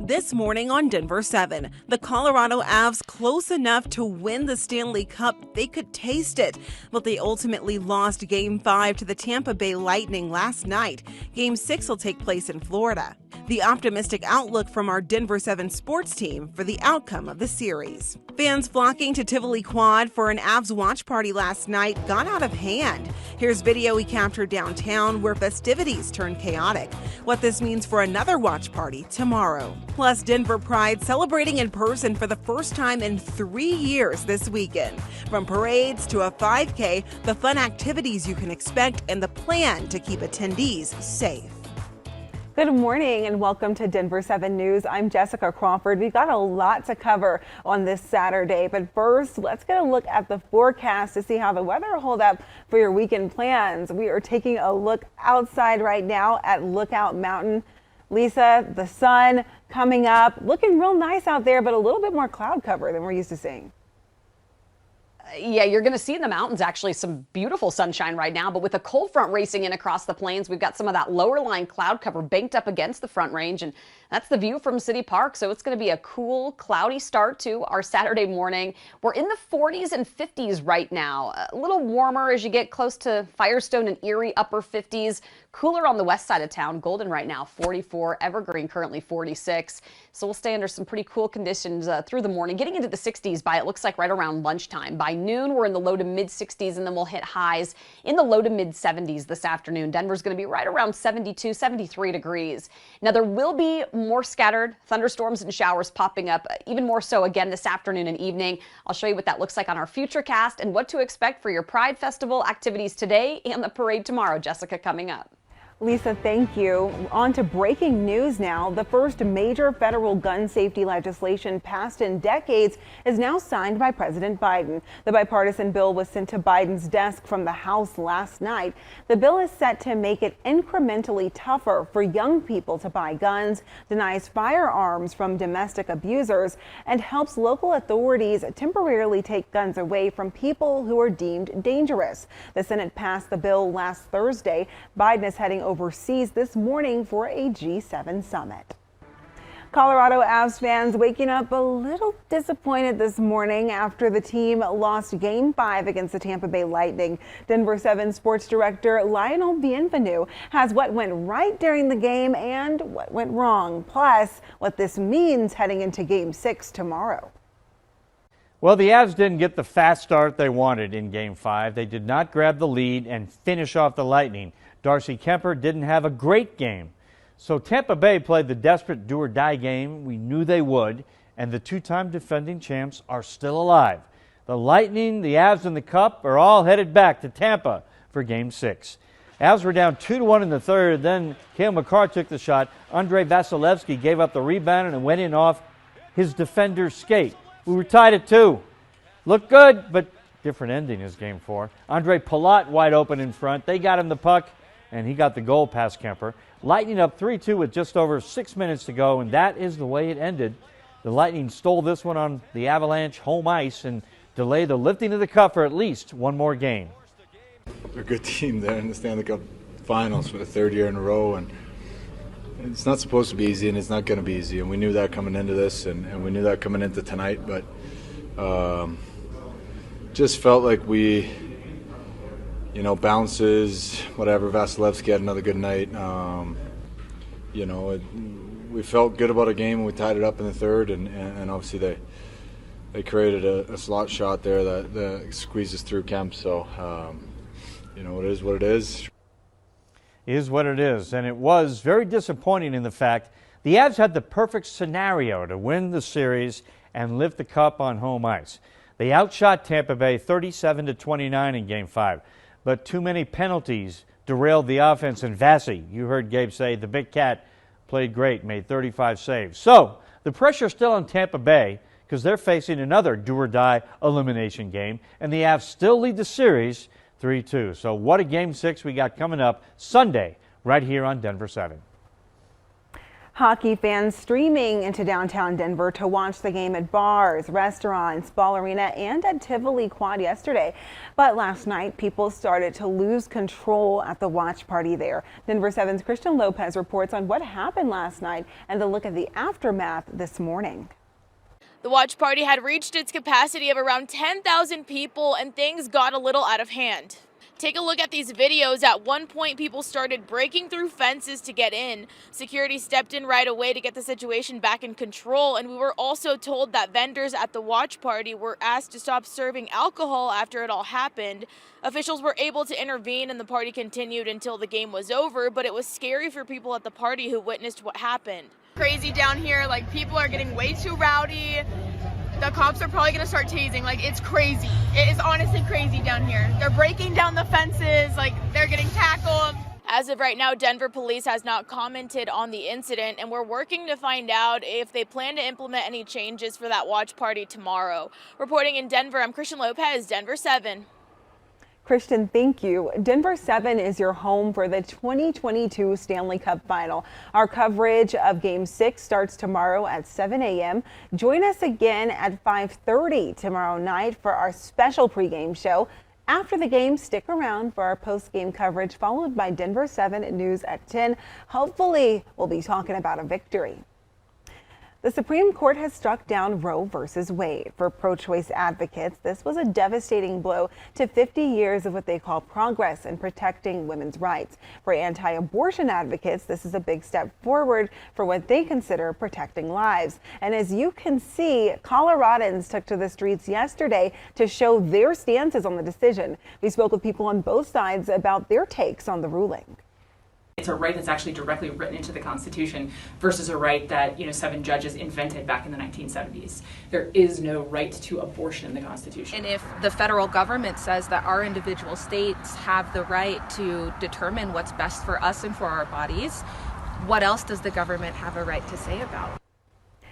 This morning on Denver 7, the Colorado Avs close enough to win the Stanley Cup. They could taste it, but they ultimately lost Game 5 to the Tampa Bay Lightning last night. Game 6 will take place in Florida. The optimistic outlook from our Denver 7 sports team for the outcome of the series. Fans flocking to Tivoli Quad for an Avs watch party last night got out of hand. Here's video we captured downtown where festivities turned chaotic. What this means for another watch party tomorrow. Plus, Denver Pride celebrating in person for the first time in 3 years this weekend. From parades to a 5K, the fun activities you can expect and the plan to keep attendees safe. Good morning and welcome to Denver 7 News. I'm Jessica Crawford. We've got a lot to cover on this Saturday, but first, let's get a look at the forecast to see how the weather will hold up for your weekend plans. We are taking a look outside right now at Lookout Mountain. Lisa, the sun coming up, looking real nice out there, but a little bit more cloud cover than we're used to seeing. Yeah, you're going to see in the mountains actually some beautiful sunshine right now, but with a cold front racing in across the plains, we've got some of that lower lying cloud cover banked up against the front range, and that's the view from City Park. So it's going to be a cool, cloudy start to our Saturday morning. We're in the 40s and 50s right now. A little warmer as you get close to Firestone and Erie, upper 50s. Cooler on the west side of town. Golden right now, 44. Evergreen currently 46. So we'll stay under some pretty cool conditions through the morning, getting into the 60s by, it looks like, right around lunchtime. By noon, we're in the low to mid 60s, and then we'll hit highs in the low to mid 70s this afternoon. Denver's going to be right around 72, 73 degrees. Now, there will be more scattered thunderstorms and showers popping up, even more so again this afternoon and evening. I'll show you what that looks like on our Futurecast and what to expect for your Pride Festival activities today and the parade tomorrow. Jessica, coming up. Lisa, thank you. On to breaking news now. The first major federal gun safety legislation passed in decades is now signed by President Biden. The bipartisan bill was sent to Biden's desk from the House last night. The bill is set to make it incrementally tougher for young people to buy guns, denies firearms from domestic abusers, and helps local authorities temporarily take guns away from people who are deemed dangerous. The Senate passed the bill last Thursday. Biden is heading overseas this morning for a G7 summit. Colorado Avs fans waking up a little disappointed this morning after the team lost Game 5 against the Tampa Bay Lightning. Denver 7 sports director Lionel Bienvenu has what went right during the game and what went wrong, plus what this means heading into Game 6 tomorrow. Well, the Avs didn't get the fast start they wanted in Game 5. They did not grab the lead and finish off the Lightning. Darcy Kuemper didn't have a great game. So Tampa Bay played the desperate do-or-die game we knew they would, and the two-time defending champs are still alive. The Lightning, the Avs, and the Cup are all headed back to Tampa for Game 6. Avs were down 2-1 in the third, then Cale Makar took the shot. Andrei Vasilevsky gave up the rebound and went in off his defender's skate. We were tied at 2. Looked good, but different ending is Game 4. Andre Palat wide open in front. They got him the puck, and he got the goal past Kuemper. Lightning up 3-2 with just over 6 minutes to go, and that is the way it ended. The Lightning stole this one on the Avalanche home ice and delayed the lifting of the cup for at least one more game. They're a good team there in the Stanley Cup Finals for the third year in a row, and it's not supposed to be easy, and it's not going to be easy, and we knew that coming into this, and we knew that coming into tonight, but just felt like we, bounces, whatever. Vasilevsky had another good night. We felt good about a game, and we tied it up in the third, and obviously they created a slot shot there that squeezes through Kemp. So, it is what it is. Is what it is, and it was very disappointing in the fact the Avs had the perfect scenario to win the series and lift the cup on home ice. They outshot Tampa Bay 37-29 in Game 5. But too many penalties derailed the offense, and Vasi, you heard Gabe say, the big cat played great, made 35 saves. So the pressure's still on Tampa Bay because they're facing another do-or-die elimination game, and the Avs still lead the series 3-2. So what a Game 6 we got coming up Sunday right here on Denver 7. Hockey fans streaming into downtown Denver to watch the game at bars, restaurants, Ball Arena, and at Tivoli Quad yesterday. But last night, people started to lose control at the watch party there. Denver 7's Christian Lopez reports on what happened last night and a look at the aftermath this morning. The watch party had reached its capacity of around 10,000 people, and things got a little out of hand. Take a look at these videos. At one point, people started breaking through fences to get in. Security stepped in right away to get the situation back in control, and we were also told that vendors at the watch party were asked to stop serving alcohol after it all happened. Officials were able to intervene and the party continued until the game was over, but it was scary for people at the party who witnessed what happened. Crazy down here, like people are getting way too rowdy. The cops are probably going to start tasing. Like, it's crazy. It is honestly crazy down here. They're breaking down the fences, like they're getting tackled. As of right now, Denver police has not commented on the incident, and we're working to find out if they plan to implement any changes for that watch party tomorrow. Reporting in Denver, I'm Christian Lopez, Denver 7. Christian, thank you. Denver 7 is your home for the 2022 Stanley Cup Final. Our coverage of Game 6 starts tomorrow at 7 a.m. Join us again at 5:30 tomorrow night for our special pregame show. After the game, stick around for our post-game coverage, followed by Denver 7 News at 10. Hopefully, we'll be talking about a victory. The Supreme Court has struck down Roe versus Wade. For pro-choice advocates, this was a devastating blow to 50 years of what they call progress in protecting women's rights. For anti-abortion advocates, this is a big step forward for what they consider protecting lives. And as you can see, Coloradans took to the streets yesterday to show their stances on the decision. We spoke with people on both sides about their takes on the ruling. It's a right that's actually directly written into the Constitution versus a right that, 7 judges invented back in the 1970s. There is no right to abortion in the Constitution. And if the federal government says that our individual states have the right to determine what's best for us and for our bodies, what else does the government have a right to say about it?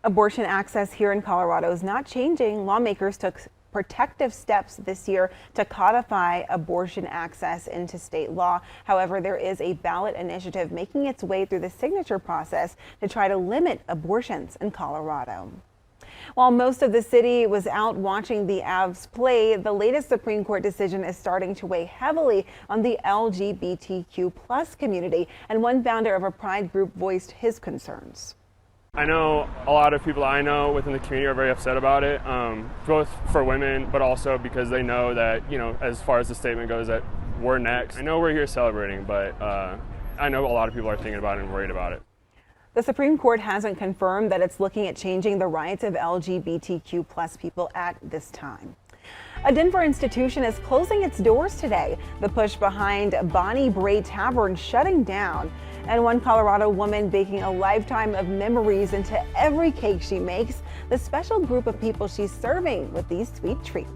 Abortion access here in Colorado is not changing. Lawmakers took protective steps this year to codify abortion access into state law. However, there is a ballot initiative making its way through the signature process to try to limit abortions in Colorado. While most of the city was out watching the Avs play, the latest Supreme Court decision is starting to weigh heavily on the LGBTQ+ community, and one founder of a pride group voiced his concerns. I know a lot of people I know within the community are very upset about it, both for women, but also because they know that, as far as the statement goes, that we're next. I know we're here celebrating, but I know a lot of people are thinking about it and worried about it. The Supreme Court hasn't confirmed that it's looking at changing the rights of LGBTQ+ people at this time. A Denver institution is closing its doors today. The push behind Bonnie Bray Tavern shutting down, and one Colorado woman baking a lifetime of memories into every cake she makes. The special group of people she's serving with these sweet treats.